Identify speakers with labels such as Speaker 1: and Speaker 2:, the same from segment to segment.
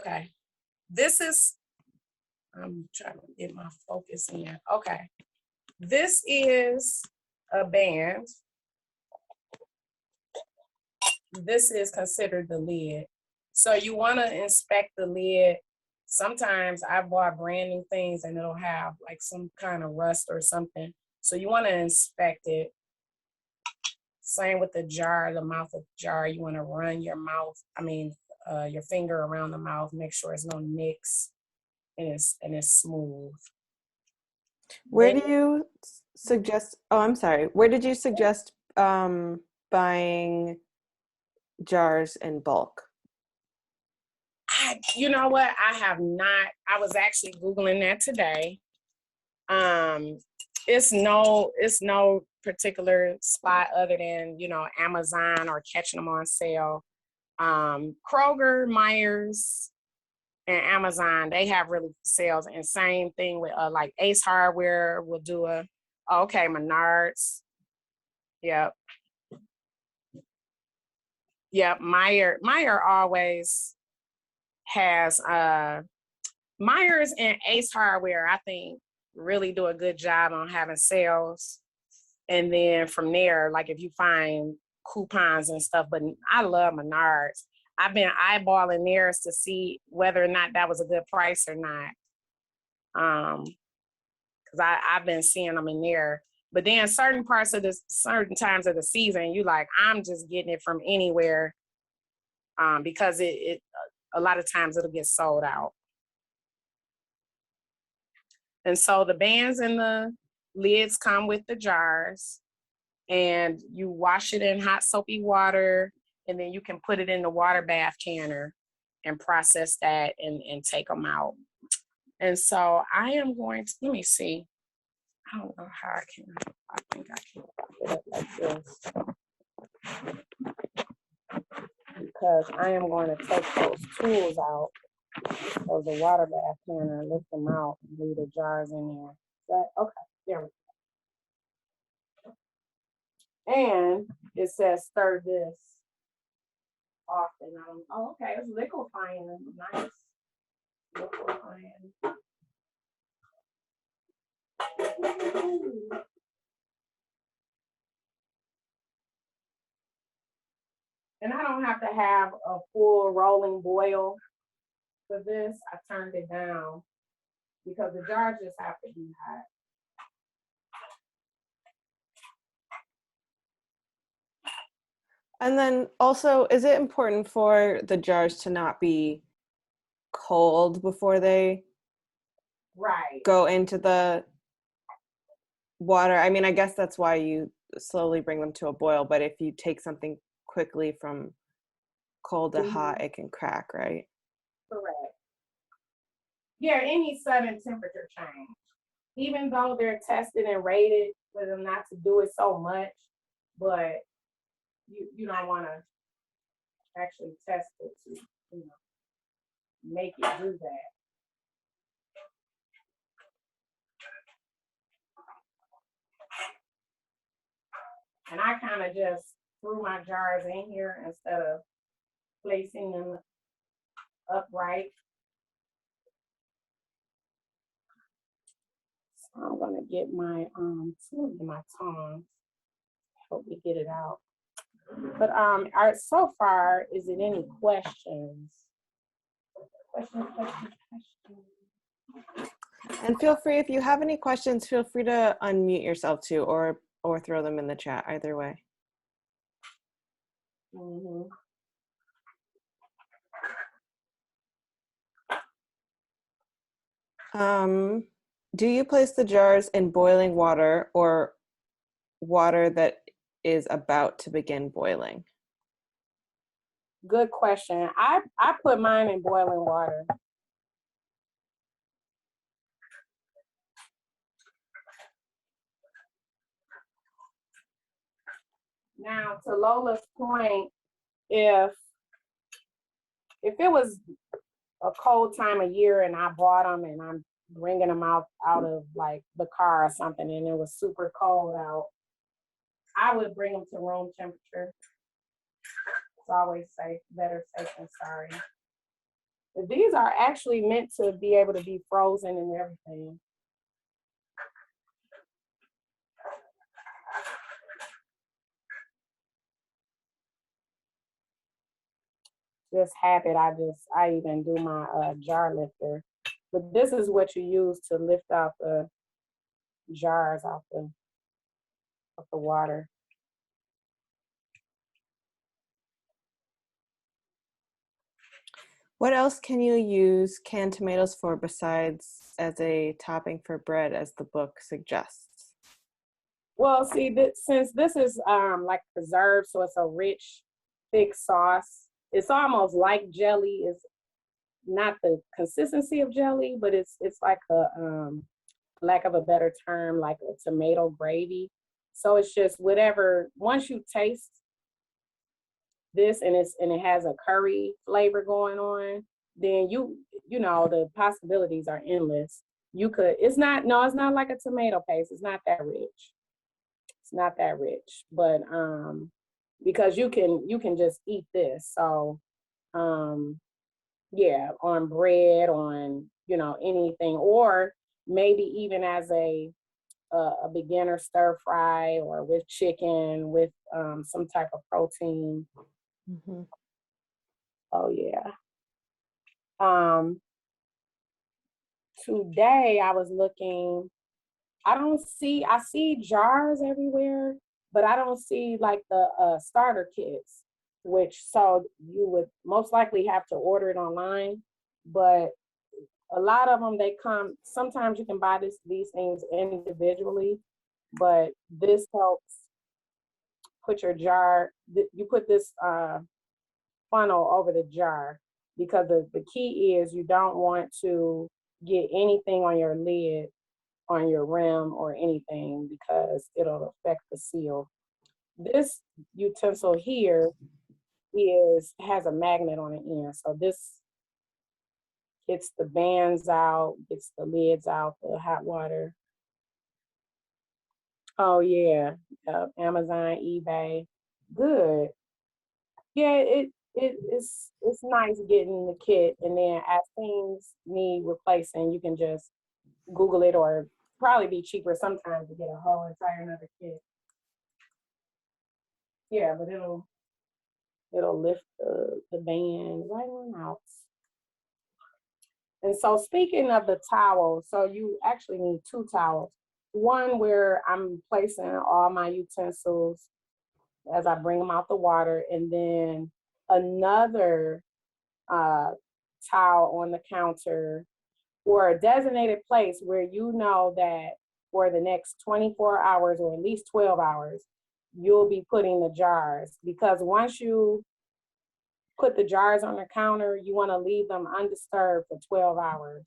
Speaker 1: Okay. This is, I'm trying to get my focus in there. Okay. This is a band. This is considered the lid. So you want to inspect the lid. Sometimes I bought brand new things and it'll have like some kind of rust or something. So you want to inspect it. Same with the jar, the mouth of the jar. You want to run your your finger around the mouth, make sure there's no nicks and it's smooth.
Speaker 2: Where do you suggest, oh, I'm sorry. Where did you suggest buying jars in bulk?
Speaker 1: You know what? I have not. I was actually Googling that today. It's no particular spot other than, Amazon or catching them on sale. Kroger, Myers, and Amazon, they have really sales. And same thing with like Ace Hardware will do okay, Menards. Yep. Yep. Meyer always has Myers and Ace Hardware, I think, really do a good job on having sales. And then from there, like if you find coupons and stuff, but I love Menards. I've been eyeballing theirs to see whether or not that was a good price or not. Because I've been seeing them in there. But then certain times of the season, you like, I'm just getting it from anywhere, because it a lot of times it'll get sold out. And so the bands and the lids come with the jars, and you wash it in hot soapy water, and then you can put it in the water bath canner and process that and take them out. And so I am going to, let me see. I don't know how I think I can put it up like this. Because I am going to take those tools out of the water bath canner and lift them out and leave the jars in there. Okay, there we go. And it says stir this often. Okay, it's liquefying. Nice. Liquefying. And I don't have to have a full rolling boil for this. I turned it down because the jars just have to be hot.
Speaker 2: And then also, is it important for the jars to not be cold before they go into the water? I mean, I guess that's why you slowly bring them to a boil, but if you take something quickly from cold to hot, it can crack, right?
Speaker 1: Correct. Yeah, any sudden temperature change. Even though they're tested and rated for them not to do it so much, but you don't want to actually test it to, make it do that. And I kind of just threw my jars in here instead of placing them upright. So I'm gonna get my tongs. Hope we get it out. But so far, is it any questions? Questions.
Speaker 2: And feel free, if you have any questions, feel free to unmute yourself too, or throw them in the chat, either way.
Speaker 1: Mm-hmm.
Speaker 2: Do you place the jars in boiling water or water that is about to begin boiling?
Speaker 1: Good question. I put mine in boiling water. Now, to Lola's point, if it was a cold time of year and I bought them and I'm bringing them out of like the car or something and it was super cold out, I would bring them to room temperature. It's always better safe than sorry. These are actually meant to be able to be frozen and everything. Just habit, I even do my jar lifter. But this is what you use to lift out the jars out of the water.
Speaker 2: What else can you use canned tomatoes for besides as a topping for bread, as the book suggests?
Speaker 1: Well, see, since this is like preserved, so it's a rich, thick sauce. It's almost like jelly. It's not the consistency of jelly, but it's like a lack of a better term, like a tomato gravy. So it's just whatever. Once you taste this and it has a curry flavor going on, then you know the possibilities are endless. You could. It's not. No, it's not like a tomato paste. It's not that rich. It's not that rich, but because you can just eat this. So yeah, on bread, on anything, or maybe even as a beginner stir fry or with chicken with some type of protein.
Speaker 2: Mm-hmm.
Speaker 1: Oh yeah. Um, Today I was looking. I see jars everywhere, but I don't see like the starter kits, which so you would most likely have to order it online. But a lot of them, they come, sometimes you can buy these things individually, but this helps put your jar, you put this funnel over the jar, because the key is you don't want to get anything on your lid, on your rim or anything, because it'll affect the seal. This utensil here has a magnet on the end. So this gets the bands out, gets the lids out, the hot water. Oh yeah, Amazon, eBay, good. Yeah, it's nice getting the kit, and then as things need replacing, you can just Google it, or probably be cheaper sometimes to get a whole entire another kit. Yeah, but it'll lift the band right on out. And so speaking of the towel, so you actually need two towels. One where I'm placing all my utensils as I bring them out the water, and then another uh, towel on the counter, or a designated place where you know that for the next 24 hours or at least 12 hours, you'll be putting the jars. Because once you put the jars on the counter, you want to leave them undisturbed for 12 hours.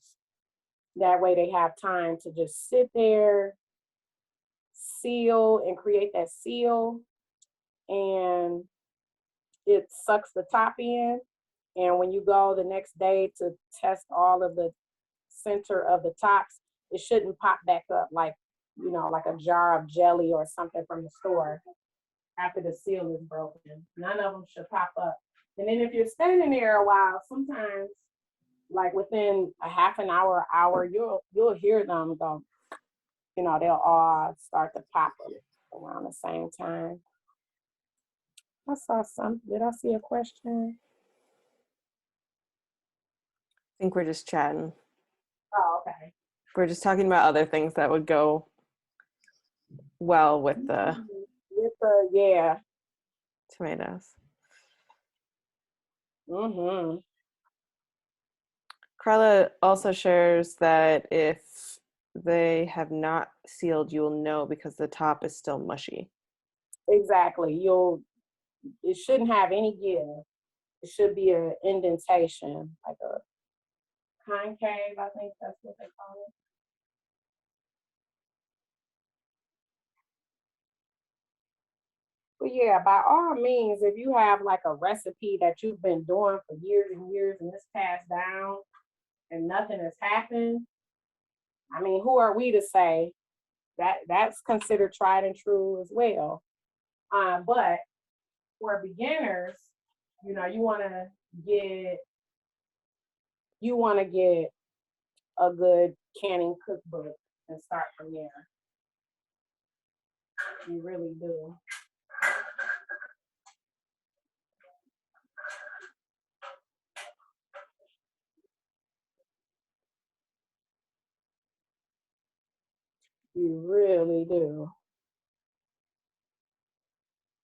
Speaker 1: That way they have time to just sit there, seal, and create that seal, and it sucks the top in. And when you go the next day to test all of the center of the tops, it shouldn't pop back up like, like a jar of jelly or something from the store after the seal is broken. None of them should pop up. And then if you're standing there a while, sometimes like within a half an hour, you'll hear them go, they'll all start to pop up around the same time. I saw some. Did I see a question?
Speaker 2: I think we're just chatting.
Speaker 1: Oh, okay.
Speaker 2: We're just talking about other things that would go well with the
Speaker 1: yeah,
Speaker 2: tomatoes.
Speaker 1: Mm-hmm.
Speaker 2: Carla also shares that if they have not sealed, you will know because the top is still mushy.
Speaker 1: Exactly. It shouldn't have any give. It should be an indentation, like a concave, I think that's what they call it. But yeah, by all means, if you have like a recipe that you've been doing for years and years and it's passed down and nothing has happened, I mean, who are we to say that that's considered tried and true as well? But for beginners, you want to get you want to get a good canning cookbook and start from there. You really do. You really do.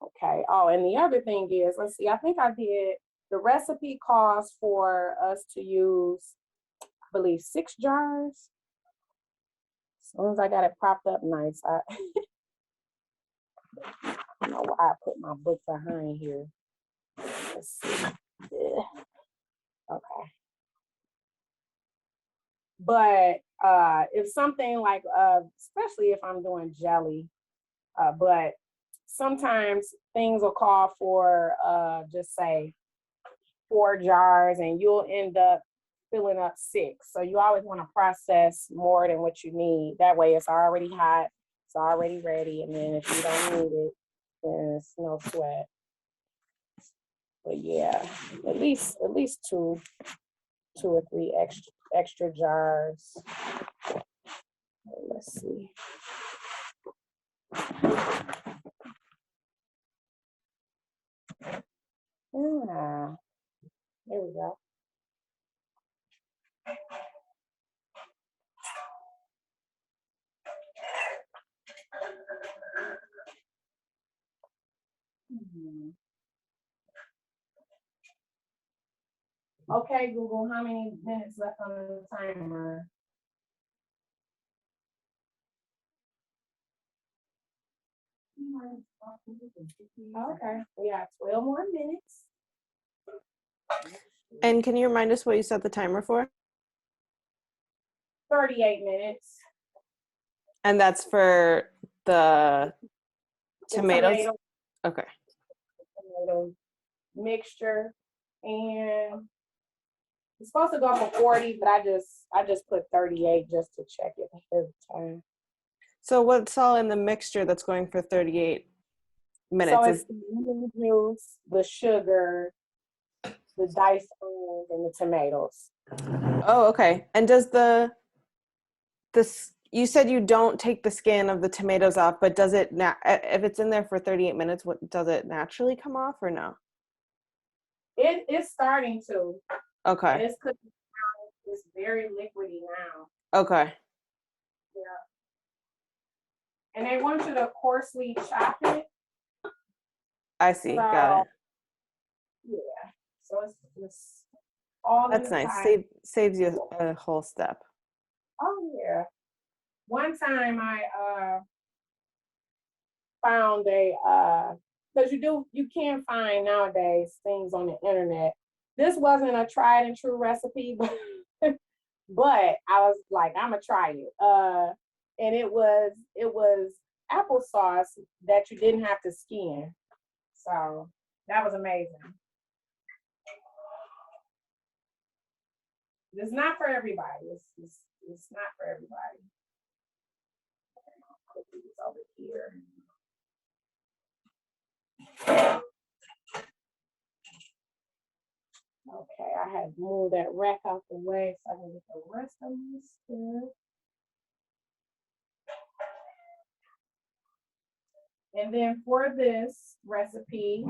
Speaker 1: Okay. Oh, and the other thing is, let's see, I think I did, the recipe calls for us to use, I believe, 6 jars. As long as I got it propped up nice. I don't know why I put my book behind here. Let's see. Yeah. Okay. But if something like, especially if I'm doing jelly, but sometimes things will call for just say 4 jars and you'll end up filling up 6. So you always want to process more than what you need. That way it's already hot, it's already ready. And then if you don't need it, then it's no sweat. But yeah, at least 2 or 3 extra jars. Let's see. Yeah, there we go. Okay, Google, how many minutes left on the timer? Okay, we got 12 more minutes.
Speaker 2: And can you remind us what you set the timer for?
Speaker 1: 38 minutes.
Speaker 2: And that's for the tomatoes?
Speaker 1: Tomato,
Speaker 2: okay.
Speaker 1: Tomato mixture, and it's supposed to go for 40, but I just put 38 just to check it every time.
Speaker 2: So what's all in the mixture that's going for 38 minutes?
Speaker 1: So it's the lemon juice, the sugar, the diced onions, and the tomatoes.
Speaker 2: Oh, okay. And does you said you don't take the skin of the tomatoes off, but does it if it's in there for 38 minutes, does it naturally come off or no?
Speaker 1: It's starting to.
Speaker 2: Okay.
Speaker 1: And it's very liquidy now.
Speaker 2: Okay.
Speaker 1: Yeah. And they want you to coarsely chop it.
Speaker 2: I see. Got it.
Speaker 1: Yeah. So it's all
Speaker 2: That's nice. Saves you a whole step.
Speaker 1: Oh yeah. One time I found because you can find nowadays things on the internet. This wasn't a tried and true recipe, but but I was like, I'm gonna try it. And it was applesauce that you didn't have to skin. So that was amazing. It's not for everybody. It's not for everybody. Put these over here. Okay, I had to move that rack out the way so I can get the rest of my stuff. And then for this recipe,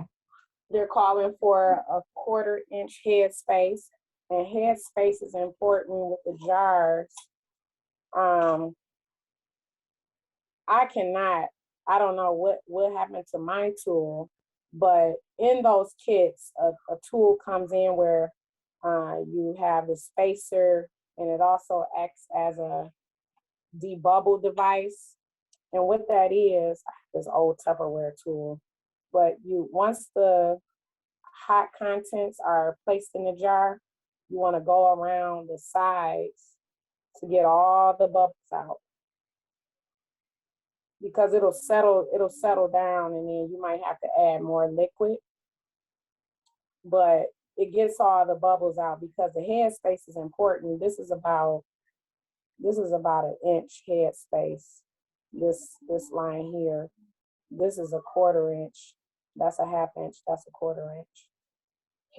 Speaker 1: they're calling for a 1/4 inch head space. And head space is important with the jars. I don't know what happened to my tool, but in those kits, a tool comes in where you have the spacer, and it also acts as a debubble device. And what that is this old Tupperware tool. But once the hot contents are placed in the jar, you want to go around the sides to get all the bubbles out. Because it'll settle down, and then you might have to add more liquid. But it gets all the bubbles out because the head space is important. This is about an inch head space. This line here. This is a 1/4 inch. That's a 1/2 inch. That's a 1/4 inch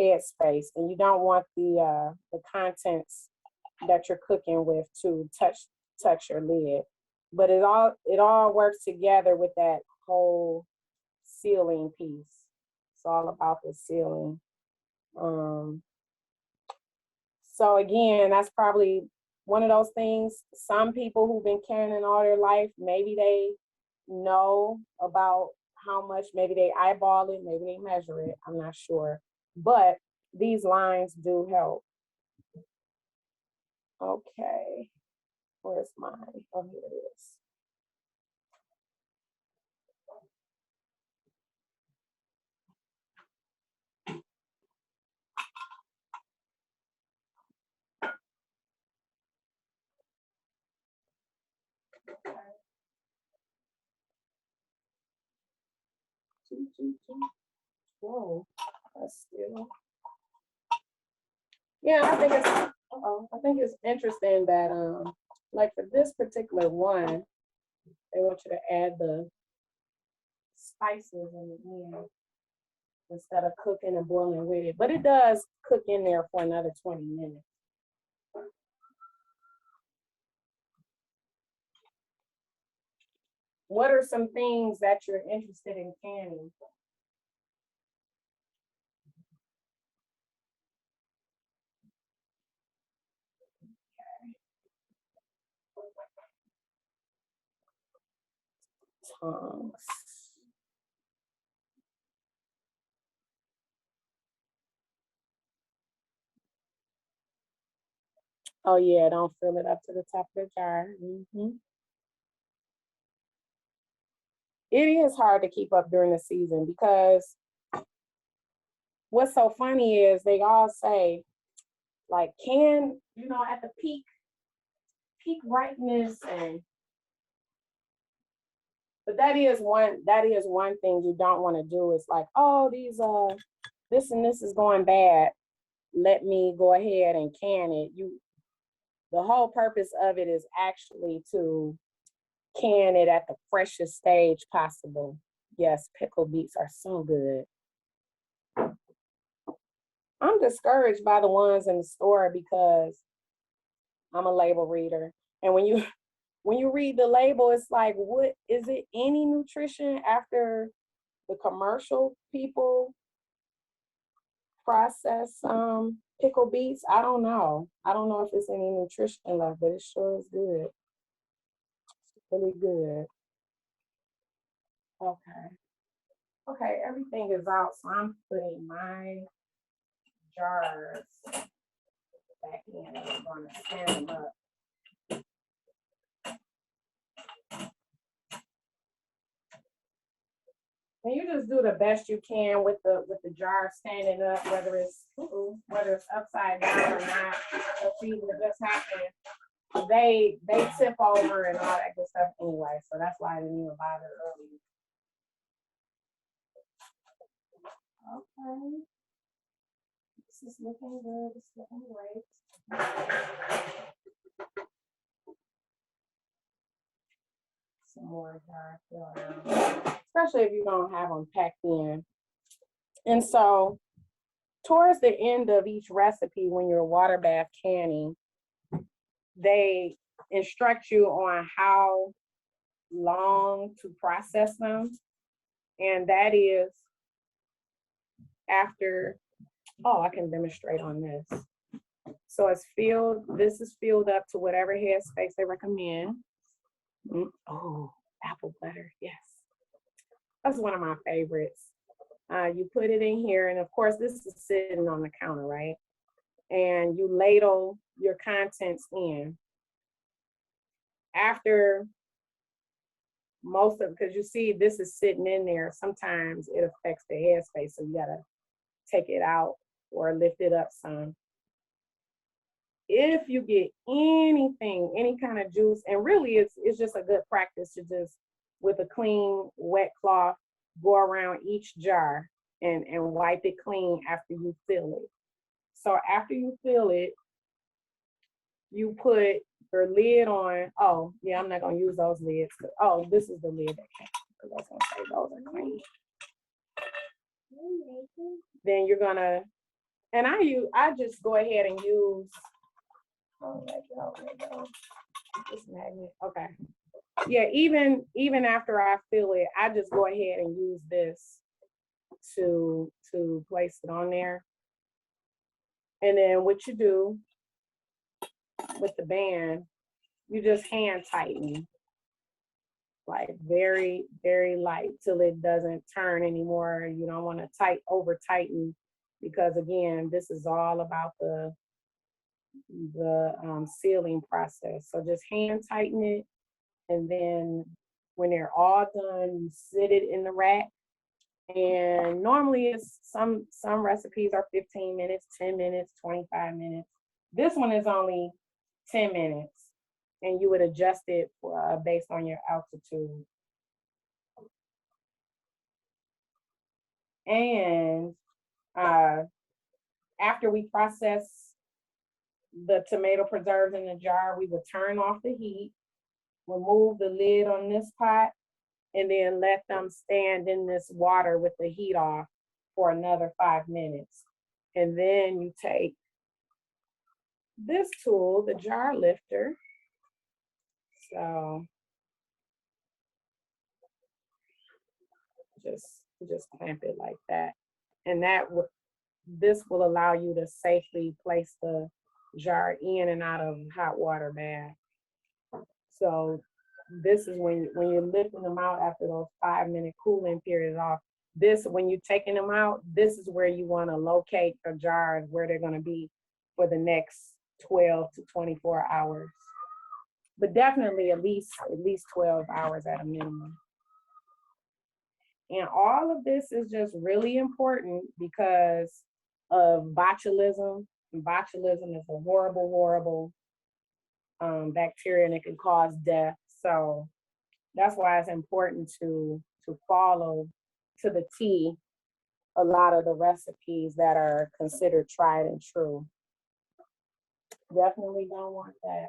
Speaker 1: headspace, and you don't want the contents that you're cooking with to touch your lid. But it all works together with that whole sealing piece. It's all about the sealing. So again, that's probably one of those things. Some people who've been canning all their life, maybe they know about how much, maybe they eyeball it, maybe they measure it, I'm not sure. But these lines do help. Okay, where's mine? Oh, here it is. Whoa, that's still. Yeah, I think it's interesting that like for this particular one, they want you to add the spices in the end instead of cooking and boiling with it. But it does cook in there for another 20 minutes. What are some things that you're interested in canning? Tongs. Oh yeah, don't fill it up to the top of the jar. It is hard to keep up during the season because what's so funny is they all say like at the peak ripeness, but that is one thing you don't want to do. Is like, oh, this and this is going bad, let me go ahead and can it. The whole purpose of it is actually to can it at the freshest stage possible. Yes, pickle beets are so good. I'm discouraged by the ones in the store because I'm a label reader. And when you read the label, it's like, what is it any nutrition after the commercial people process pickle beets? I don't know. I don't know if it's any nutrition left, but it sure is good. It's really good. Okay. Okay, everything is out, so I'm putting my jars back in and I'm going to stand them up. And you just do the best you can with the jar standing up, whether it's upside down or not. Let's see what just happened. They tip over and all that good stuff anyway, so that's why I didn't even bother earlier. Okay. This is looking good. It's looking great. Some more jar fill out, especially if you don't have them packed in. And so towards the end of each recipe, when you're water bath canning, they instruct you on how long to process them. And that is after, I can demonstrate on this. So this is filled up to whatever headspace they recommend. Oh, apple butter, yes. That's one of my favorites. You put it in here, and of course, this is sitting on the counter, right? And you ladle your contents in. After because you see this is sitting in there, sometimes it affects the headspace, so you gotta take it out or lift it up some. If you get anything, any kind of juice, and really it's just a good practice to just, with a clean, wet cloth, go around each jar and wipe it clean after you fill it. So after you fill it, you put your lid on. Oh, yeah, I'm not gonna use those lids. Oh, this is the lid that came, because I was gonna say those are clean. Then you're gonna And I just go ahead and use, oh, let go. This magnet, okay. Yeah, even after I fill it, I just go ahead and use this to place it on there. And then what you do with the band, you just hand tighten, like very, very light till it doesn't turn anymore. You don't want to over tighten, because again, this is all about the sealing process. So just hand tighten it, and then when they're all done, you sit it in the rack. And normally it's some recipes are 15 minutes, 10 minutes, 25 minutes. This one is only 10 minutes, and you would adjust it based on your altitude. And after we process the tomato preserves in the jar, we would turn off the heat, remove the lid on this pot, and then let them stand in this water with the heat off for another 5 minutes. And then you take this tool, the jar lifter. So just clamp it like that. And this will allow you to safely place the jar in and out of hot water bath. So this is when you're lifting them out after those 5-minute cooling period off. When you're taking them out, this is where you want to locate the jars, where they're going to be for the next 12 to 24 hours. But definitely at least 12 hours at a minimum. And all of this is just really important because of botulism. And botulism is a horrible, horrible bacteria, and it can cause death. So that's why it's important to follow to the T a lot of the recipes that are considered tried and true. Definitely don't want that.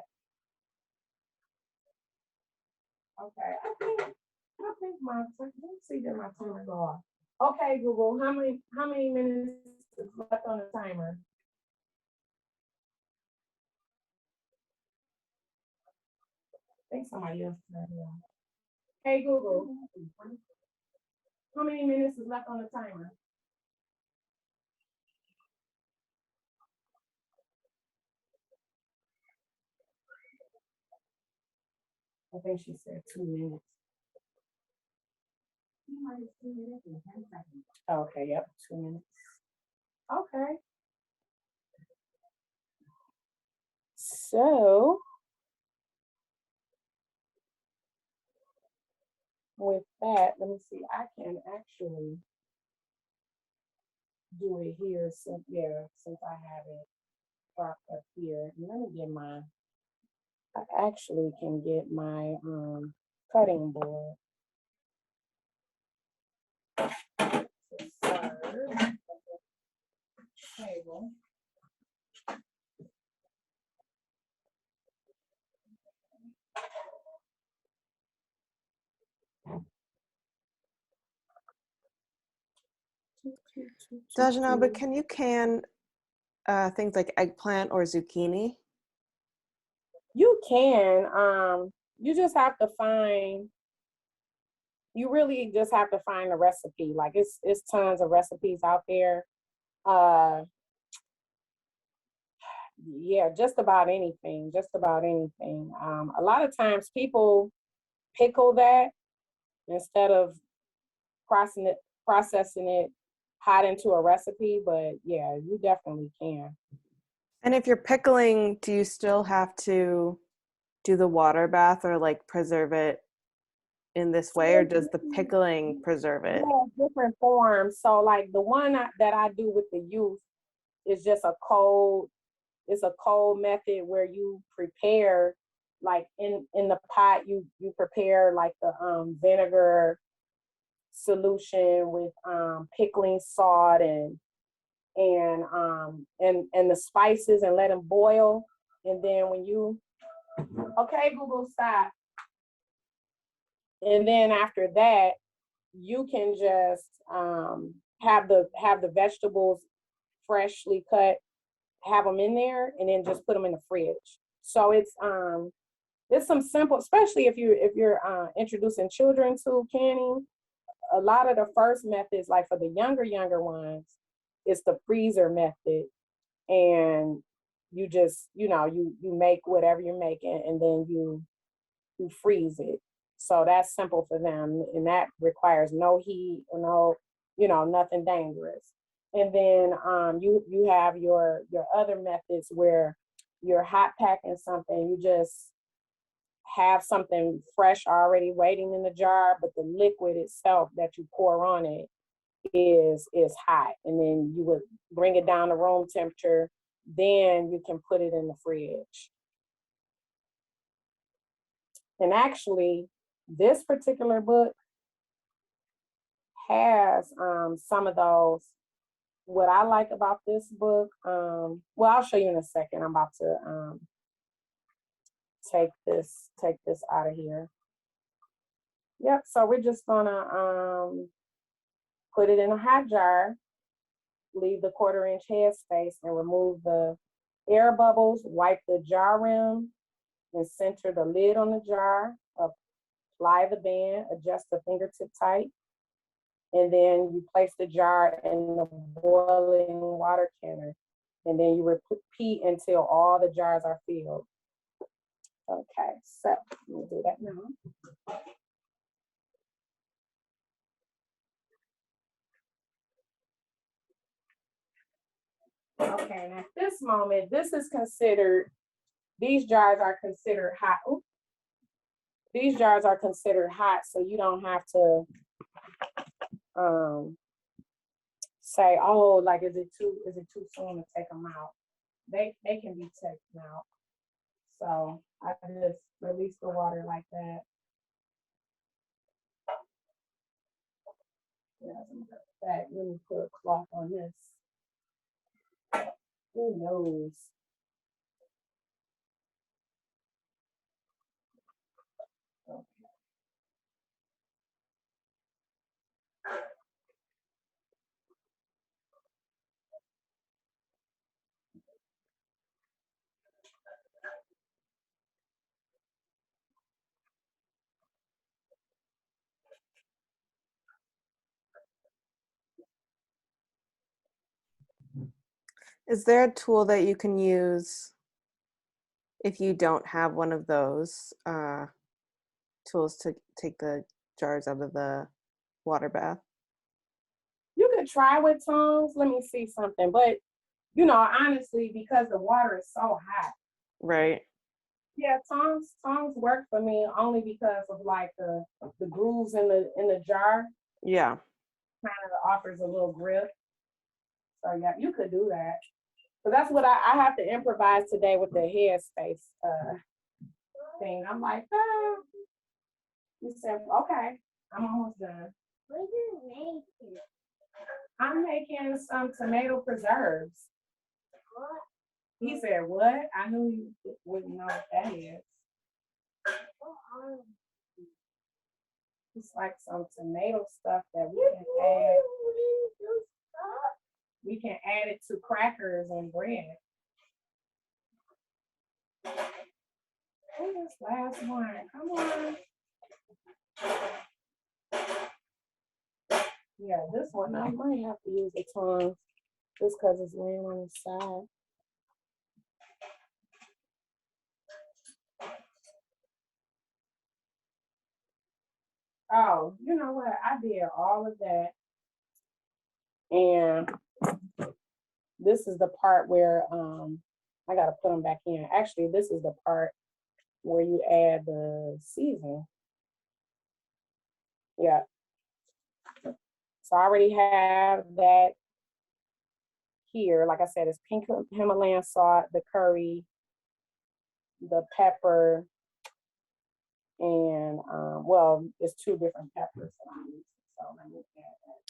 Speaker 1: Okay, I think let's see that my timer's off. Okay, Google, how many minutes is left on the timer? I think somebody else said that. Hey Google, how many minutes is left on the timer? I think she said 2 minutes. Okay, yep, 2 minutes. Okay. So with that, let me see, I can actually do it here since I have it propped up here. Let me get I actually can get my cutting board to serve table.
Speaker 2: Djenaba, can you can things like eggplant or zucchini?
Speaker 1: You can. You just have to find. You really just have to find a recipe. Like it's tons of recipes out there. Yeah, just about anything. Just about anything. A lot of times people pickle that instead of processing it hot into a recipe. But yeah, you definitely can.
Speaker 2: And if you're pickling, do you still have to do the water bath or like preserve it in this way, or does the pickling preserve it?
Speaker 1: Yeah, different forms. So like the one that I do with the youth is just it's a cold method where you prepare, like in the pot, you prepare like the vinegar solution with pickling salt and the spices, and let them boil. And then when you, okay, Google, stop. And then after that, you can just have the vegetables freshly cut, have them in there, and then just put them in the fridge. So it's some simple, especially if you're introducing children to canning. A lot of the first methods, like for the younger ones, it's the freezer method, and you just you make whatever you're making, and then you freeze it. So that's simple for them, and that requires no heat or no, nothing dangerous. And then you have your other methods where you're hot packing something. You just have something fresh already waiting in the jar, but the liquid itself that you pour on it is hot, and then you would bring it down to room temperature. Then you can put it in the fridge. And actually, this particular book has some of those. What I like about this book, well, I'll show you in a second. I'm about to take this out of here. Yep, so we're just gonna put it in a hot jar, leave the 1/4-inch headspace, and remove the air bubbles, wipe the jar rim, and center the lid on the jar. Apply the band, adjust the fingertip tight, and then you place the jar in the boiling water canner, and then you repeat until all the jars are filled. Okay, so we'll do that now. Okay, and at this moment, these jars are considered hot. Oops. These jars are considered hot, so you don't have to say, oh, like, is it too soon to take them out? They can be taken out. So I just release the water like that. Yeah, let me put a cloth on this. Who knows? Okay.
Speaker 2: Is there a tool that you can use if you don't have one of those tools to take the jars out of the water bath?
Speaker 1: You could try with tongs. Let me see something. But, honestly, because the water is so hot.
Speaker 2: Right.
Speaker 1: Yeah, tongs work for me only because of like the grooves in the jar.
Speaker 2: Yeah.
Speaker 1: Kind of offers a little grip. So yeah, you could do that. So that's what I have to improvise today with the headspace thing. I'm like, you said, okay, I'm almost done. What are you making? I'm making some tomato preserves. What? He said, what? I knew you wouldn't know what that is. It's like some tomato stuff that we can add. We can add it to crackers and bread. Where's this last one? Come on. Yeah, this one I might have to use the tongs just because it's laying on the side. Oh, you know what? I did all of that. And this is the part where I gotta put them back in. Actually, this is the part where you add the seasoning. Yeah. So I already have that here. Like I said, it's pink Himalayan salt, the curry, the pepper, and well, it's 2 different peppers that I'm using. So let me add that.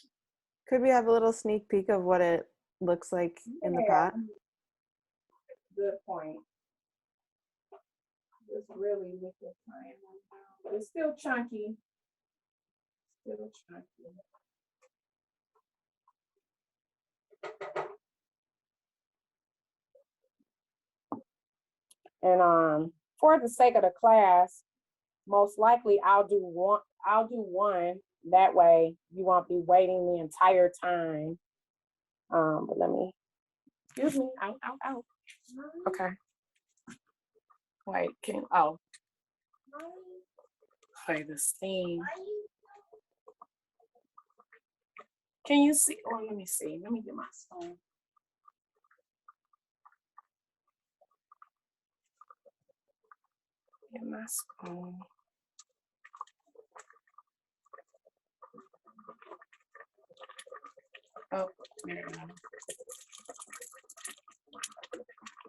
Speaker 2: Could we have a little sneak peek of what it looks like in the pot?
Speaker 1: Good point. It's really liquefying right now. It's still chunky. Still chunky. And for the sake of the class, most likely I'll do one. That way you won't be waiting the entire time. But let me, excuse me, out. Okay. Wait, play the steam. Can you see? Oh, let me see. Let me get my spoon. Get my spoon. Oh, there we go.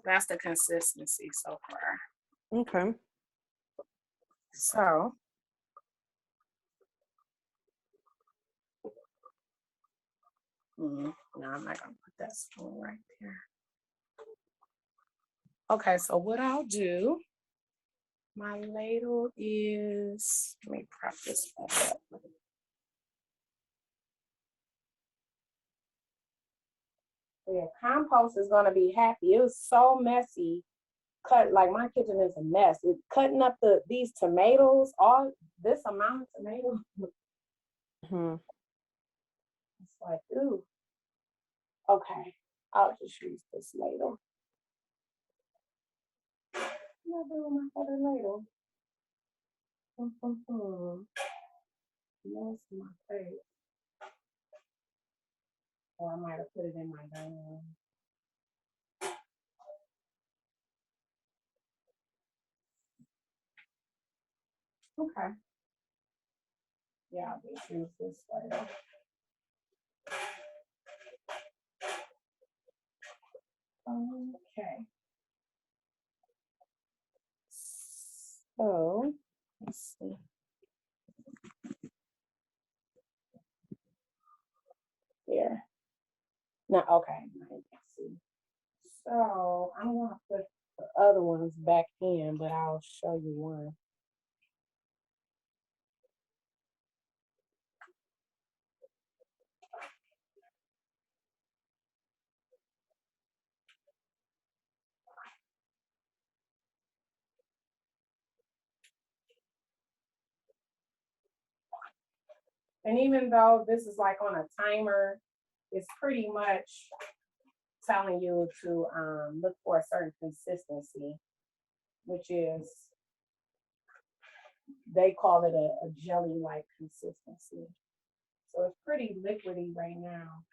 Speaker 1: That's the consistency so far.
Speaker 2: Okay.
Speaker 1: So, no, I'm not gonna put that spoon right there. Okay, so what I'll do, my ladle is, let me prop this back up. Yeah, compost is gonna be happy. It was so messy. Like my kitchen is a mess. It's cutting up these tomatoes, all this amount of tomatoes.
Speaker 2: Mm-hmm.
Speaker 1: It's like, ooh. Okay, I'll just use this ladle. What am I doing with my other ladle? Most of my face. Or I might have put it in my dining room. Okay. Yeah, I'll just use this ladle. Okay. So let's see. There. Now, okay. Now you can see. So I'm gonna put the other ones back in, but I'll show you one. And even though this is like on a timer, it's pretty much telling you to look for a certain consistency, which is, they call it a jelly-like consistency. So it's pretty liquidy right now.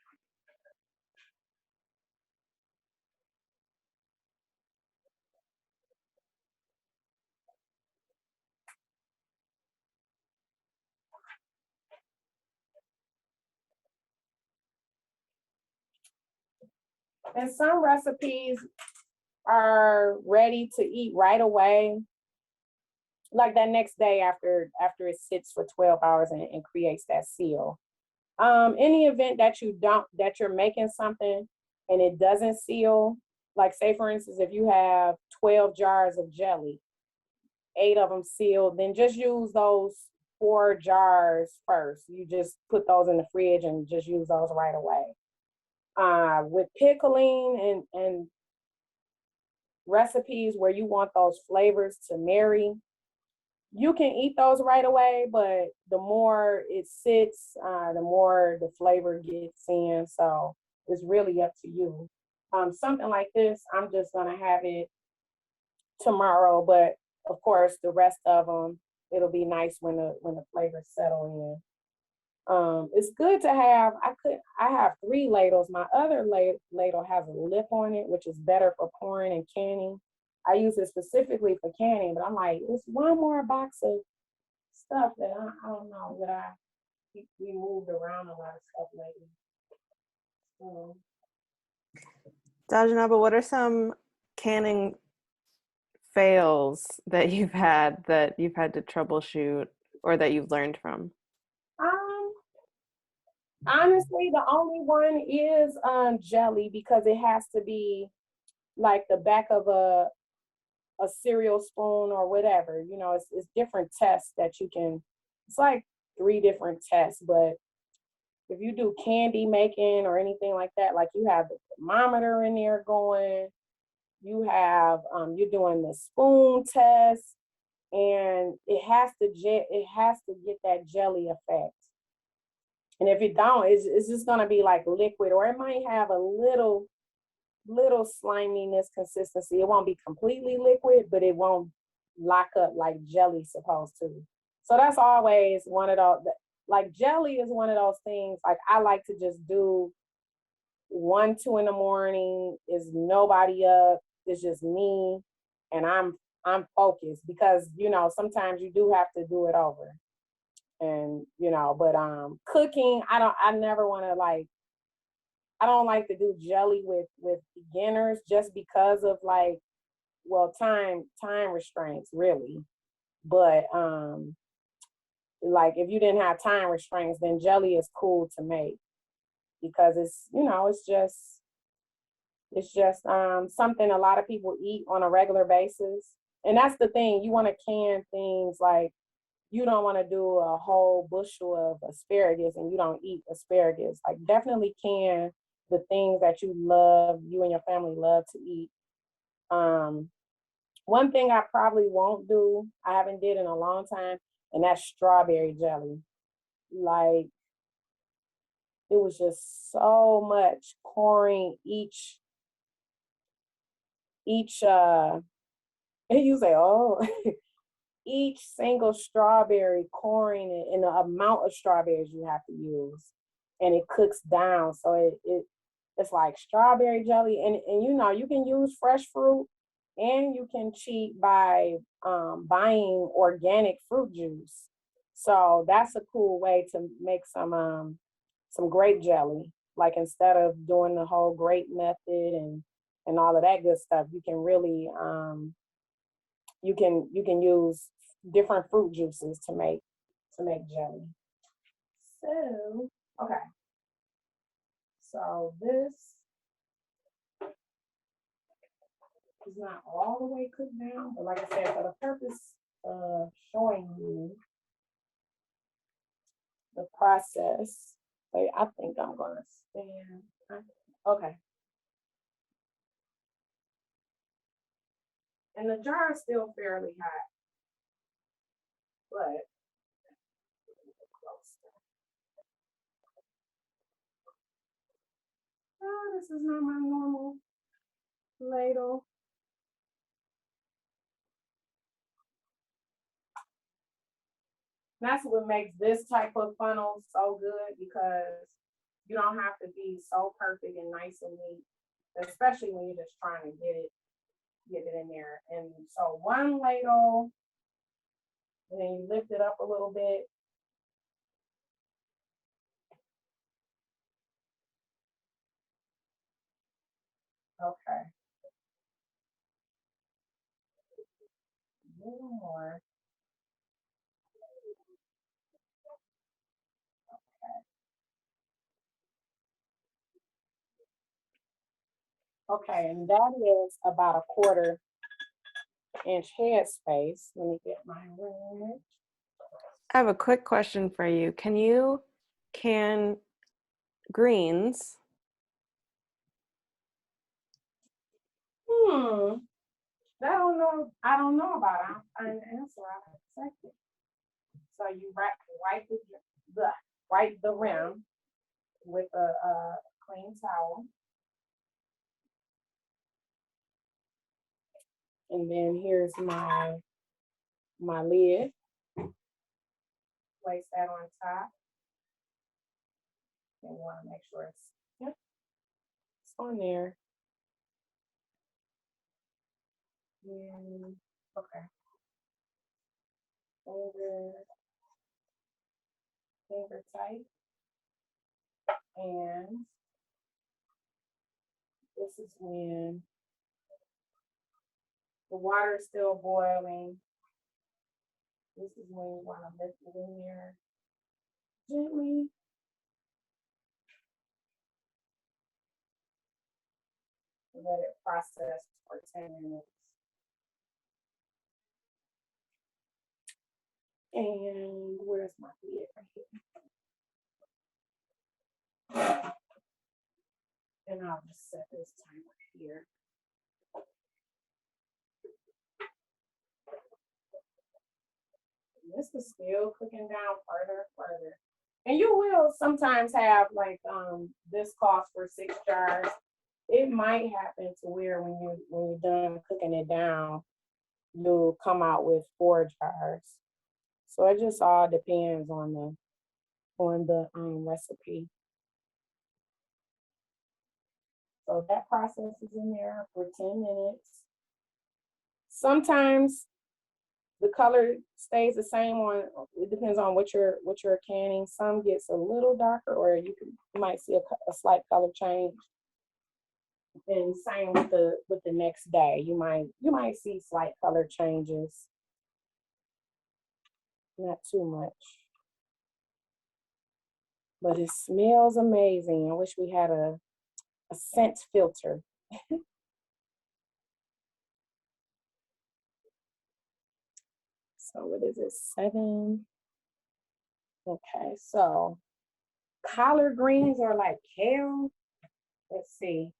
Speaker 1: And some recipes are ready to eat right away, like that next day after it sits for 12 hours and creates that seal. Any event that you're making something and it doesn't seal, like say for instance, if you have 12 jars of jelly, 8 of them sealed, then just use those 4 jars first. You just put those in the fridge and just use those right away. With pickling and recipes where you want those flavors to marry, you can eat those right away, but the more it sits, the more the flavor gets in. So it's really up to you. Something like this, I'm just gonna have it tomorrow, but of course the rest of them, it'll be nice when the flavors settle in. It's good to have. I have 3 ladles. My other ladle has a lip on it, which is better for pouring and canning. I use it specifically for canning, but I'm like, it's one more box of stuff that I don't know that we moved around a lot of stuff lately.
Speaker 2: Djenaba, what are some canning fails that you've had to troubleshoot or that you've learned from?
Speaker 1: Honestly, the only one is jelly, because it has to be like the back of a cereal spoon or whatever. You know, it's different tests that you can. It's like 3 different tests, but if you do candy making or anything like that, like you have the thermometer in there going, you have you're doing the spoon test, and it has to get that jelly effect. And if it don't, it's just gonna be like liquid, or it might have a little sliminess consistency. It won't be completely liquid, but it won't lock up like jelly's supposed to. So that's always one of those, like jelly is one of those things, like I like to just do 1, 2 in the morning, is nobody up, it's just me, and I'm focused, because sometimes you do have to do it over. And but cooking, I never want to, like, I don't like to do jelly with beginners, just because of, like, well, time restraints, really. But like, if you didn't have time restraints, then jelly is cool to make, because it's just something a lot of people eat on a regular basis. And that's the thing, you want to can things, like, you don't want to do a whole bushel of asparagus and you don't eat asparagus. Like, definitely can the things that you and your family love to eat. One thing I probably won't do, I haven't did in a long time, and that's strawberry jelly. Like, it was just so much pouring each and you say, oh, each single strawberry, coring it, and the amount of strawberries you have to use, and it cooks down. So it's like strawberry jelly, and you can use fresh fruit, and you can cheat by buying organic fruit juice. So that's a cool way to make some grape jelly. Like, instead of doing the whole grape method and all of that good stuff, you can really you can use different fruit juices to make jelly. So, okay. So this is not all the way cooked down, but like I said, for the purpose of showing you the process, wait, I think I'm gonna stand. Okay. And the jar is still fairly hot, but close. Oh, this is not my normal ladle. That's what makes this type of funnel so good, because you don't have to be so perfect and nice and neat, especially when you're just trying to get it in there. And so one ladle, and then you lift it up a little bit. Okay. A little more. Okay, and that is about a 1/4 inch headspace. Let me get my wrench.
Speaker 2: I have a quick question for you. Can you can greens?
Speaker 1: I don't know about it. I'll find the answer out in a second. So you wipe the rim with a clean towel. And then here's my lid. Place that on top. And you want to make sure it's on there. And okay. Finger tight. And this is when the water is still boiling. This is when you want to lift it in there gently. And let it process for 10 minutes. And where's my lid? Right here. And I'll just set this timer here. this is still cooking down further and further. And you will sometimes have like this cost for 6 jars. It might happen to where when you're done cooking it down, you'll come out with 4 jars. So it just all depends on the recipe. So that process is in there for 10 minutes. Sometimes the color stays the same on, it depends on what you're canning. Some gets a little darker, or you might see a slight color change. And same with the next day. You might see slight color changes. Not too much. But it smells amazing. I wish we had a scent filter. So what is it, 7? Okay, so collard greens are like kale. Let's see.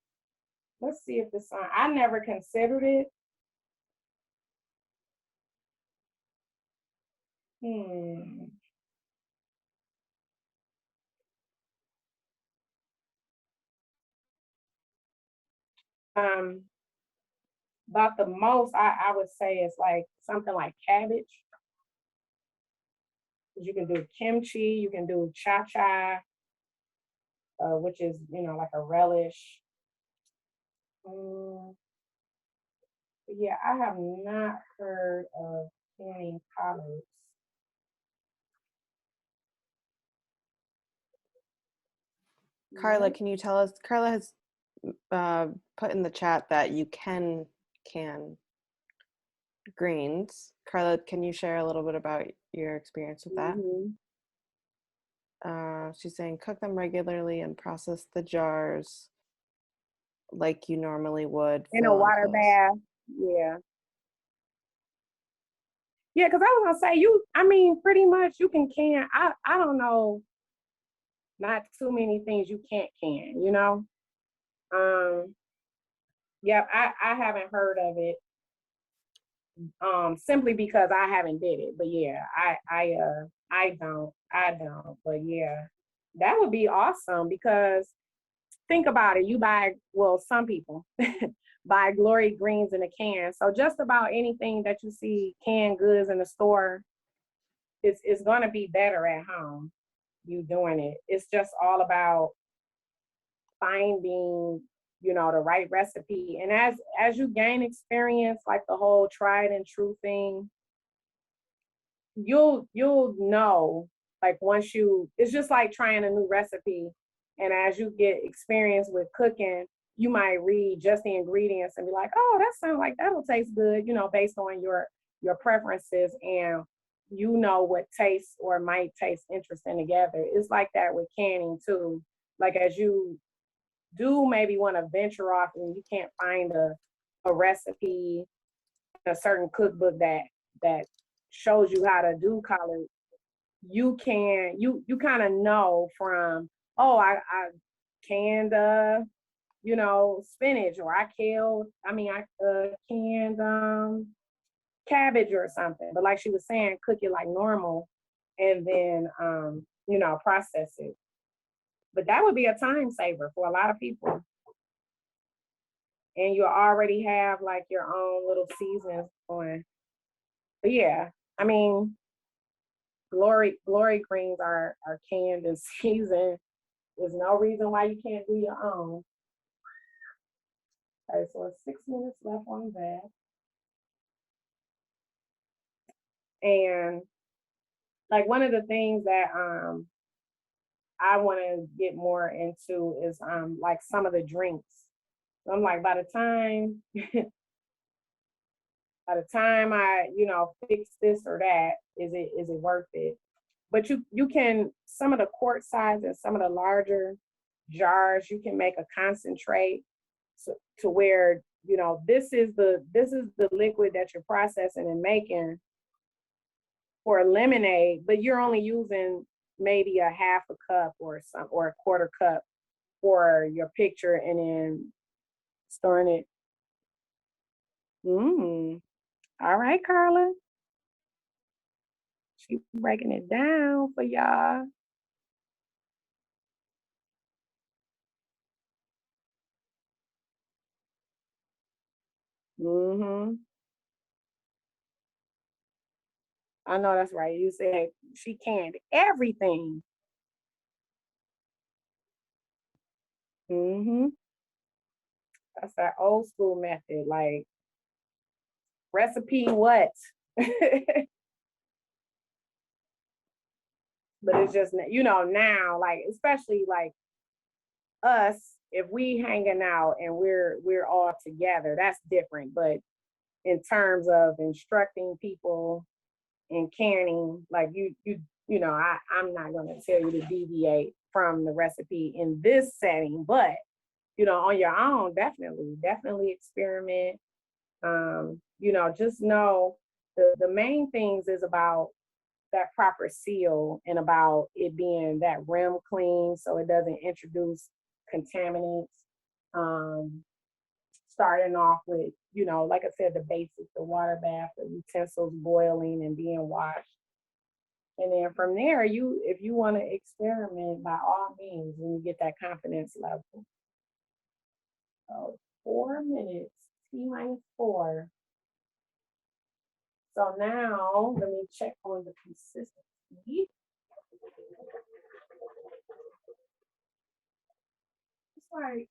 Speaker 1: Let's see if this, I never considered it. About the most I would say is like something like cabbage. You can do kimchi, you can do cha-cha, which is, like a relish. Yeah, I have not heard of canning collards.
Speaker 2: Carla, can you tell us? Carla has put in the chat that you can greens. Carla, can you share a little bit about your experience with that? She's saying cook them regularly and process the jars like you normally would.
Speaker 1: In a water bath. Yeah. Yeah, because I was gonna say pretty much you can can. I don't know, not too many things you can't can, Yeah, I haven't heard of it. Simply because I haven't did it. But yeah, I don't. But yeah, that would be awesome because think about it. You buy, well, some people buy Glory greens in a can. So just about anything that you see canned goods in the store, it's going to be better at home. You doing it. It's just all about finding, the right recipe. And as you gain experience, like the whole tried and true thing, you'll know, like once it's just like trying a new recipe. And as you get experience with cooking, you might read just the ingredients and be like, oh, that sounds like that'll taste good, based on your preferences, and what tastes or might taste interesting together. It's like that with canning too. Like as you do maybe want to venture off and you can't find a recipe, a certain cookbook that shows you how to do collard, you kind of know from, oh, I canned spinach, or I canned cabbage or something. But like she was saying, cook it like normal and then process it. But that would be a time saver for a lot of people. And you already have like your own little seasons going. But yeah, Glory greens are canned and seasoned. There's no reason why you can't do your own. Okay, so it's 6 minutes left on that. And like one of the things that I want to get more into is like some of the drinks. So I'm like, by the time I fix this or that, is it worth it? But you can, some of the quart size and some of the larger jars, you can make a concentrate to where this is the liquid that you're processing and making for lemonade, but you're only using maybe a half a cup or a quarter cup for your picture, and then storing it. All right, Carla. She breaking it down for y'all. Mm-hmm. I know that's right. You said she canned everything. Mm-hmm. That's that old school method. Like recipe what? But it's just now, like especially like us, if we hanging out and we're all together, that's different. But in terms of instructing people and canning, like I'm not gonna tell you to deviate from the recipe in this setting, but on your own, definitely experiment. Just know the main things is about that proper seal and about it being that rim clean so it doesn't introduce contaminants. Um, Starting off with, like I said, the basics, the water bath, the utensils boiling and being washed. And then from there, if you want to experiment, by all means, when you get that confidence level. So 4 minutes, T-4. So now let me check on the consistency. It's like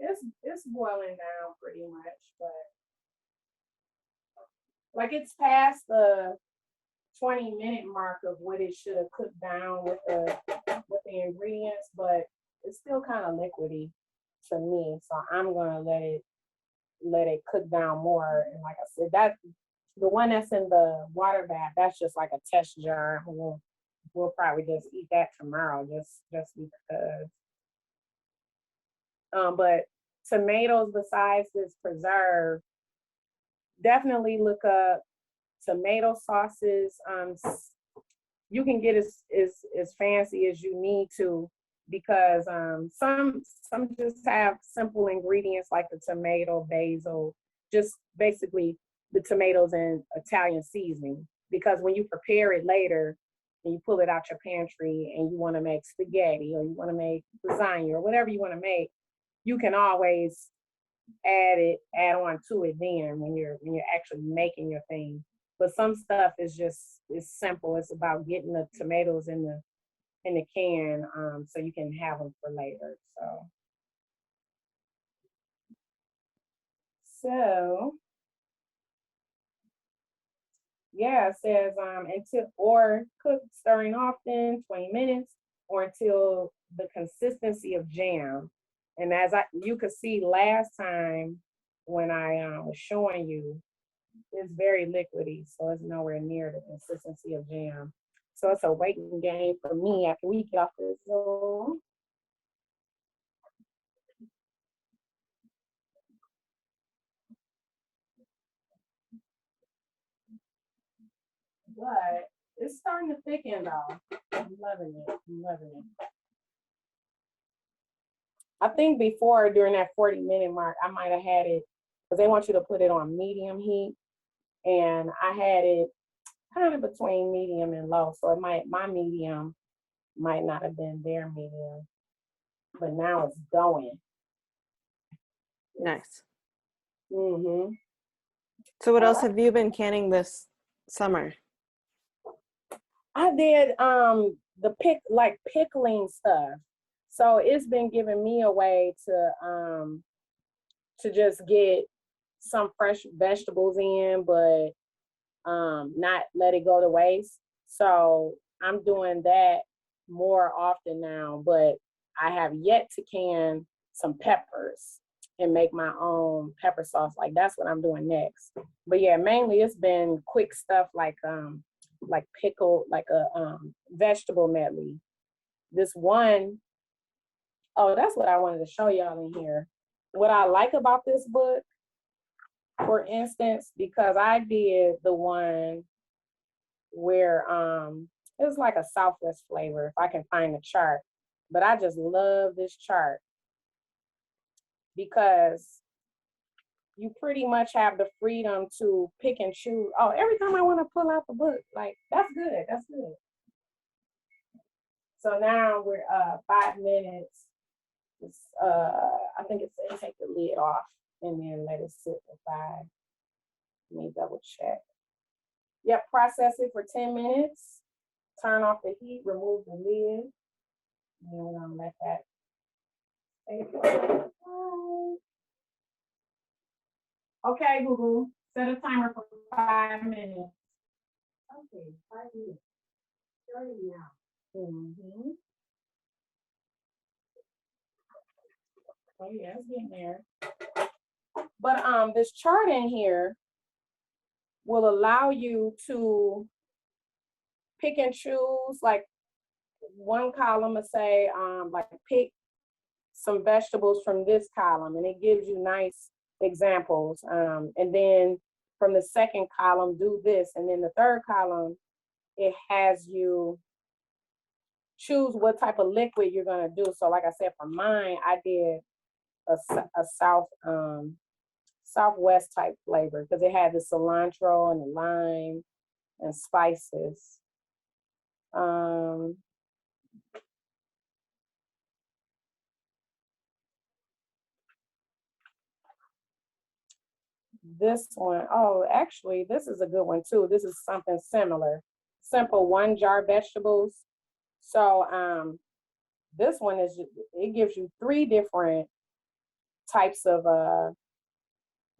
Speaker 1: it's boiling down pretty much, but like it's past the 20-minute mark of what it should have cooked down with the ingredients, but it's still kind of liquidy to me. So I'm gonna let it cook down more. And like I said, that the one that's in the water bath, that's just like a test jar. We'll probably just eat that tomorrow, just because. But tomatoes besides this preserve, definitely look up tomato sauces. You can get as fancy as you need to because some just have simple ingredients like the tomato, basil, just basically the tomatoes and Italian seasoning. Because when you prepare it later and you pull it out your pantry and you want to make spaghetti or you want to make lasagna or whatever you want to make, you can always add on to it then when you're actually making your thing. But some stuff is simple. It's about getting the tomatoes in the can, so you can have them for later. So yeah, it says until or cook stirring often, 20 minutes, or until the consistency of jam. And as you could see last time when I was showing you, it's very liquidy, so it's nowhere near the consistency of jam. So it's a waiting game for me after we get off this Zoom. But it's starting to thicken though. I'm loving it. I'm loving it. I think before during that 40-minute mark, I might have had it because they want you to put it on medium heat. And I had it kind of between medium and low. So my medium might not have been their medium. But now it's going.
Speaker 2: Nice.
Speaker 1: Mm-hmm.
Speaker 2: So what else have you been canning this summer?
Speaker 1: I did the pickling stuff. So it's been giving me a way to just get some fresh vegetables in, but not let it go to waste. So I'm doing that more often now, but I have yet to can some peppers and make my own pepper sauce. Like that's what I'm doing next. But yeah, mainly it's been quick stuff like pickle, like a vegetable medley. This one, oh, that's what I wanted to show y'all in here. What I like about this book, for instance, because I did the one where it's like a Southwest flavor, if I can find the chart. But I just love this chart because you pretty much have the freedom to pick and choose. Oh, every time I want to pull out the book, like that's good. That's good. So now we're 5 minutes. It's, I think it's take the lid off and then let it sit for 5. Let me double check. Yep, process it for 10 minutes. Turn off the heat, remove the lid. And then we're gonna let that stay for 5. Okay, Google, set a timer for 5 minutes. Okay, 5 minutes. 30 now. Mm-hmm. Oh yeah, it's getting there. But this chart in here will allow you to pick and choose, like one column will say, like pick some vegetables from this column, and it gives you nice examples. And then from the second column, do this. And then the third column, it has you choose what type of liquid you're gonna do. So like I said, for mine, I did a Southwest type flavor because it had the cilantro and the lime and spices. This one, oh, actually, this is a good one too. This is something similar. Simple 1 jar vegetables. So this one is, it gives you 3 different types of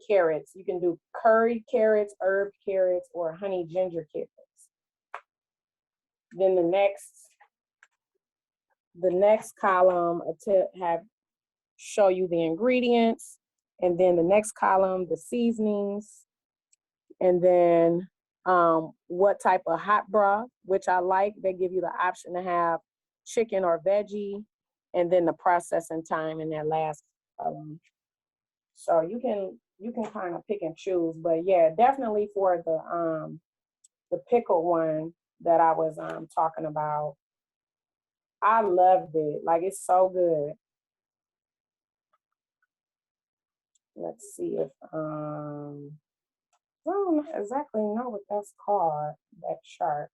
Speaker 1: carrots. You can do curried carrots, herb carrots, or honey ginger carrots. Then the next column have show you the ingredients, and then the next column, the seasonings, and then what type of hot broth, which I like. They give you the option to have chicken or veggie, and then the processing time in that last column. So you can kind of pick and choose, but yeah, definitely for the pickle one that I was talking about, I loved it. Like, it's so good. Let's see if I don't exactly know what that's called, that chart.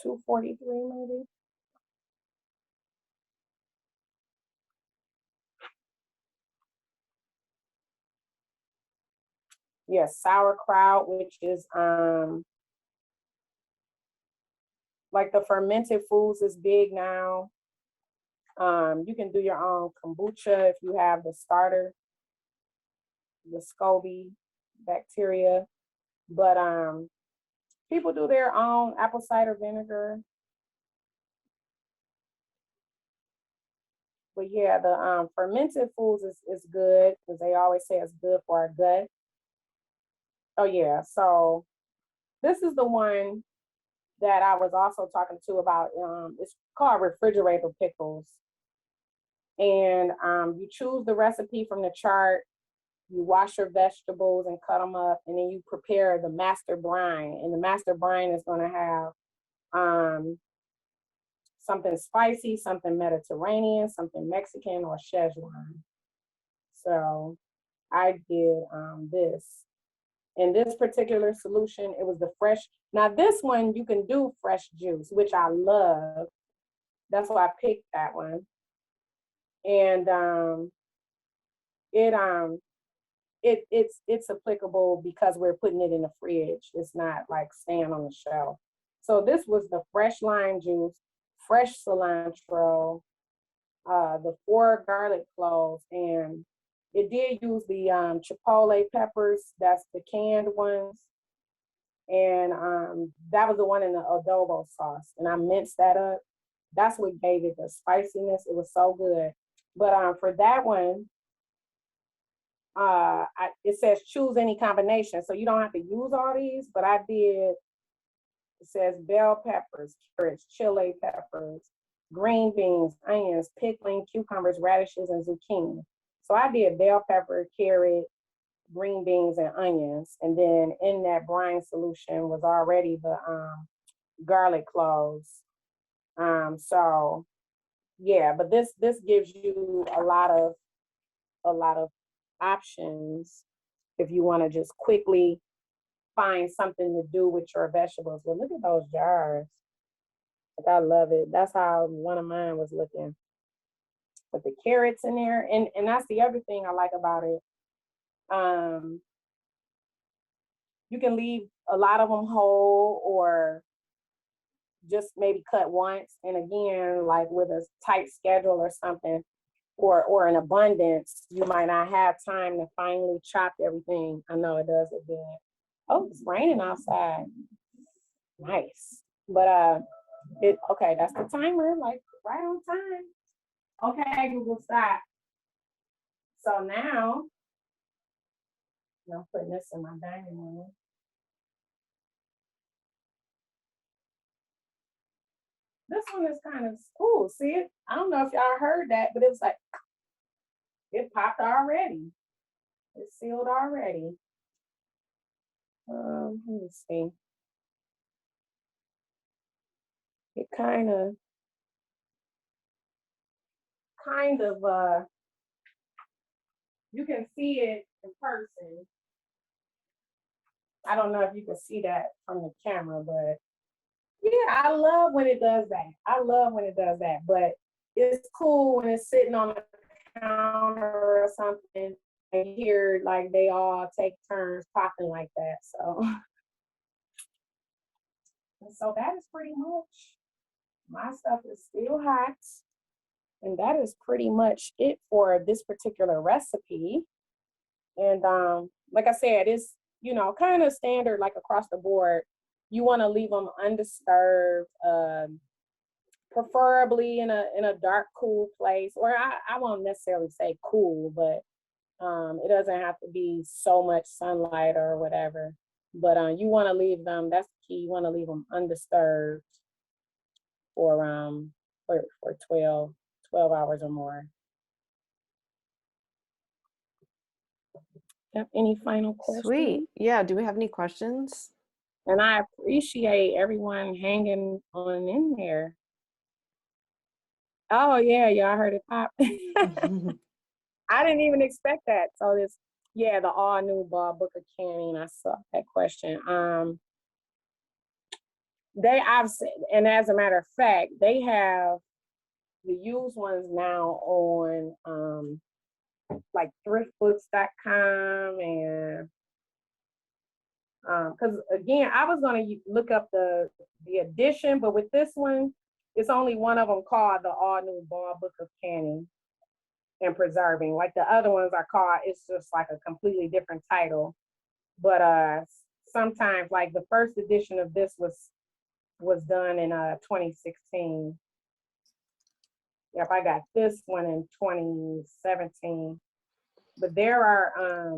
Speaker 1: 243 maybe. Yes, sauerkraut, which is like the fermented foods is big now. You can do your own kombucha if you have the starter, the SCOBY bacteria. But people do their own apple cider vinegar. But yeah, the fermented foods is good because they always say it's good for our gut. Oh yeah, so this is the one that I was also talking to about. It's called refrigerator pickles. And you choose the recipe from the chart, you wash your vegetables and cut them up, and then you prepare the master brine. And the master brine is gonna have something spicy, something Mediterranean, something Mexican, or Szechuan. So I did this. In this particular solution, it was the fresh. Now this one, you can do fresh juice, which I love. That's why I picked that one. And it's applicable because we're putting it in the fridge. It's not like staying on the shelf. So this was the fresh lime juice, fresh cilantro, the 4 garlic cloves, and it did use the chipotle peppers. That's the canned ones. And that was the one in the adobo sauce. And I minced that up. That's what gave it the spiciness. It was so good. But for that one, it says choose any combination. So you don't have to use all these, but I did. It says bell peppers, carrots, chili peppers, green beans, onions, pickling, cucumbers, radishes, and zucchini. So I did bell pepper, carrot, green beans, and onions. And then in that brine solution was already the garlic cloves. So yeah, but this gives you a lot of options if you want to just quickly find something to do with your vegetables. But look at those jars. Like, I love it. That's how one of mine was looking, with the carrots in there. And that's the other thing I like about it. You can leave a lot of them whole, or just maybe cut once. And again, like with a tight schedule or something, or an abundance, you might not have time to finally chop everything. I know it does again. Oh, it's raining outside. Nice. But okay, that's the timer, like right on time. Okay, Google, stop. So now I'm putting this in my dining room. This one is kind of cool. See it? I don't know if y'all heard that, but it was like, it popped already. It's sealed already. Let me see. It kind of, you can see it in person. I don't know if you can see that from the camera, but yeah, I love when it does that. I love when it does that, but it's cool when it's sitting on the counter or something and hear like they all take turns popping like that. So that is pretty much, my stuff is still hot. And that is pretty much it for this particular recipe. And like I said, it's, kind of standard, like across the board. You want to leave them undisturbed, preferably in a dark, cool place. Or I won't necessarily say cool, but it doesn't have to be so much sunlight or whatever. But you want to leave them, that's the key, you want to leave them undisturbed for 12 hours or more. Yep. Any final questions?
Speaker 2: Sweet. Yeah. Do we have any questions?
Speaker 1: And I appreciate everyone hanging on in there. Oh yeah, y'all heard it pop. I didn't even expect that. So the all new Bob Book of Canning. I saw that question. And as a matter of fact, they have the used ones now on like thriftbooks.com, and because again, I was going to look up the edition, but with this one, it's only one of them called the all new Ball Book of Canning and Preserving. Like the other ones are called, it's just like a completely different title. But sometimes, like the first edition of this was done in 2016. Yep, I got this one in 2017. But there are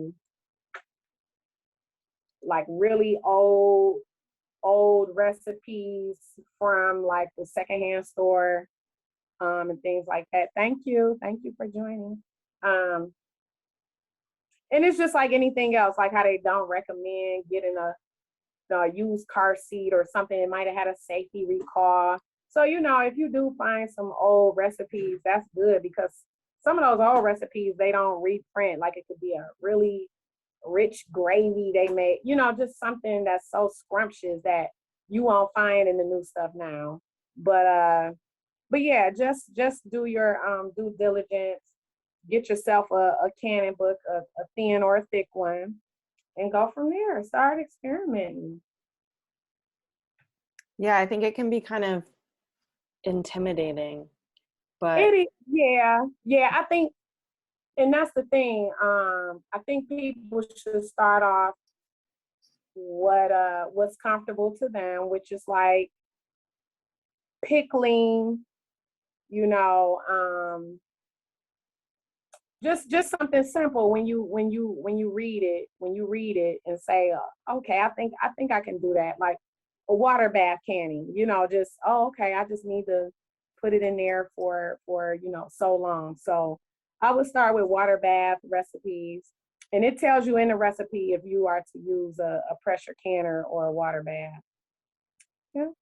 Speaker 1: like really old recipes from like the secondhand store and things like that. Thank you for joining. And it's just like anything else, like how they don't recommend getting a used car seat or something. It might have had a safety recall. So, if you do find some old recipes, that's good, because some of those old recipes, they don't reprint. Like it could be a really rich gravy they make, just something that's so scrumptious that you won't find in the new stuff now. But yeah, just do your due diligence. Get yourself a canning book, a thin or a thick one, and go from there. Start experimenting.
Speaker 2: Yeah, I think it can be kind of intimidating, but
Speaker 1: yeah, I think, and that's the thing. I think people should start off what's comfortable to them, which is like pickling, just something simple. When you read it and say, okay, I think I can do that. Like a water bath canning, just, okay, I just need to put it in there for so long. So I would start with water bath recipes, and it tells you in the recipe if you are to use a pressure canner or a water bath. Yeah.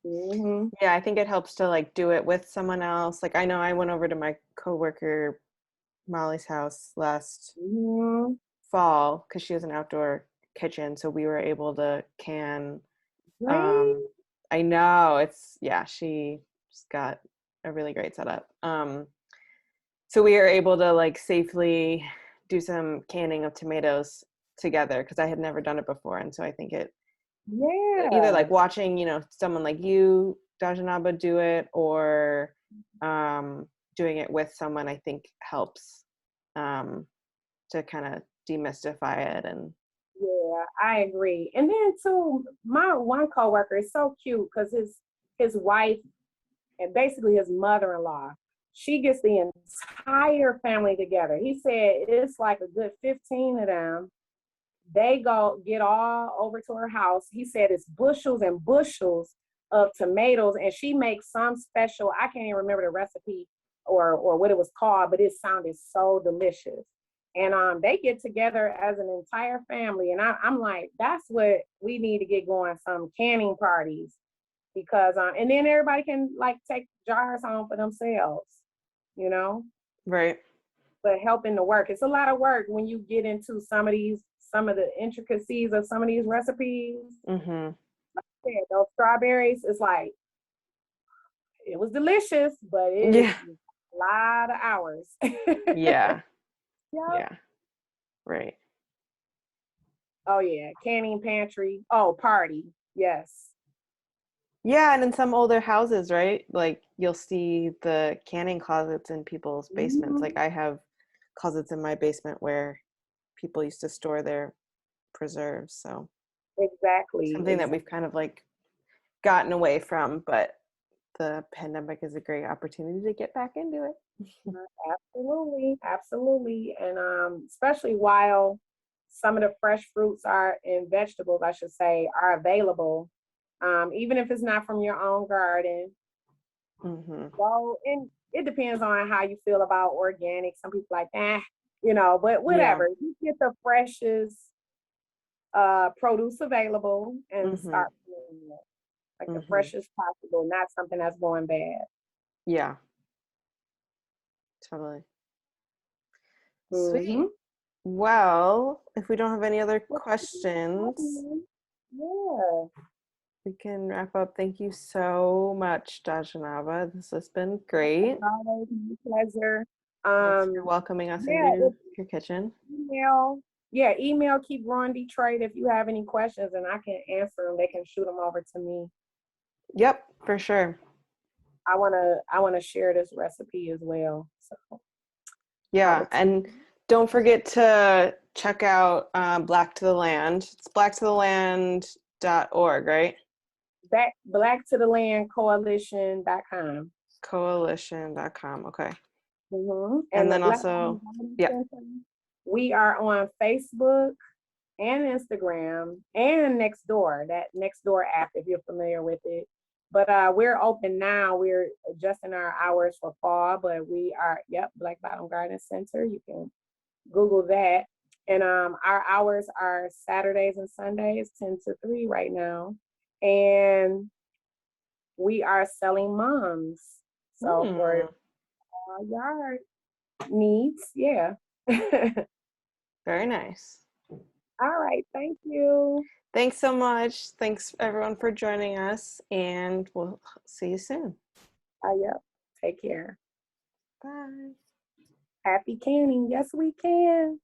Speaker 1: Mm-hmm.
Speaker 2: Yeah, I think it helps to like do it with someone else. Like I know I went over to my coworker Molly's house last
Speaker 1: Mm-hmm.
Speaker 2: fall because she has an outdoor kitchen, so we were able to can.
Speaker 1: Great.
Speaker 2: I know she just got a really great setup. So we were able to like safely do some canning of tomatoes together because I had never done it before, and so I think it either
Speaker 1: Yeah.
Speaker 2: like watching someone like you, Djenaba, do it, or doing it with someone, I think helps to kind of demystify it. And
Speaker 1: Yeah, I agree. And then too, my one coworker is so cute because his wife and basically his mother-in-law, she gets the entire family together. He said it's like a good 15 of them. They go get all over to her house. He said it's bushels and bushels of tomatoes, and she makes some special. I can't even remember the recipe or what it was called, but it sounded so delicious. And they get together as an entire family, and I'm like, that's what we need to get going. Some canning parties because and then everybody can like take jars home for themselves, you know.
Speaker 2: right.
Speaker 1: But helping the work, it's a lot of work when you get into some of the intricacies of some of these recipes.
Speaker 2: Mm-hmm.
Speaker 1: Yeah, those strawberries, it's like it was delicious, but it is
Speaker 2: Yeah.
Speaker 1: a lot of hours.
Speaker 2: Yeah.
Speaker 1: Yep.
Speaker 2: Yeah. Right.
Speaker 1: Oh yeah, canning pantry. Oh, party. Yes.
Speaker 2: Yeah, and in some older houses, right? Like you'll see the canning closets in people's basements. Like
Speaker 1: Mhm.
Speaker 2: I have closets in my basement where people used to store their preserves. So
Speaker 1: Exactly.
Speaker 2: something that we've kind of like gotten away from, but the pandemic is a great opportunity to get back into it.
Speaker 1: Absolutely, absolutely. And especially while some of the fresh fruits are and vegetables, I should say, are available. Even if it's not from your own garden.
Speaker 2: Mm-hmm.
Speaker 1: So, and it depends on how you feel about organic. Some people like, but
Speaker 2: Yeah.
Speaker 1: whatever. You get the freshest produce available and
Speaker 2: Mm-hmm.
Speaker 1: start doing it like the
Speaker 2: Mm-hmm.
Speaker 1: freshest possible, not something that's going bad.
Speaker 2: Yeah, totally.
Speaker 1: Mm-hmm.
Speaker 2: Sweet. Well, if we don't have any other questions,
Speaker 1: Yeah.
Speaker 2: we can wrap up. Thank you so much, Dajanava. This has been great.
Speaker 1: It's always my pleasure.
Speaker 2: Thanks for
Speaker 1: Um,
Speaker 2: welcoming us
Speaker 1: yeah,
Speaker 2: into
Speaker 1: if
Speaker 2: your kitchen.
Speaker 1: email, email Keep Growing Detroit if you have any questions and I can answer them. They can shoot them over to me.
Speaker 2: Yep, for sure.
Speaker 1: I wanna share this recipe as well. So
Speaker 2: Yeah,
Speaker 1: I'll
Speaker 2: and don't forget to check out Black to the Land. It's blacktotheland.org, right?
Speaker 1: Black to the Land Coalition.com.
Speaker 2: Coalition.com. Okay.
Speaker 1: Mm-hmm.
Speaker 2: And
Speaker 1: And the
Speaker 2: then
Speaker 1: Black
Speaker 2: also,
Speaker 1: Women's
Speaker 2: yeah.
Speaker 1: Center, we are on Facebook and Instagram and Nextdoor, that Nextdoor app if you're familiar with it. But we're open now. We're adjusting our hours for fall, but we are, Black Bottom Garden Center. You can Google that. And our hours are Saturdays and Sundays, 10 to 3 right now. And we are selling mums. So for
Speaker 2: Hmm,
Speaker 1: yard needs, yeah.
Speaker 2: very nice.
Speaker 1: All right, thank you.
Speaker 2: Thanks so much. Thanks everyone for joining us, and we'll see you soon.
Speaker 1: Yep. Take care.
Speaker 2: Bye.
Speaker 1: Happy canning. Yes, we can.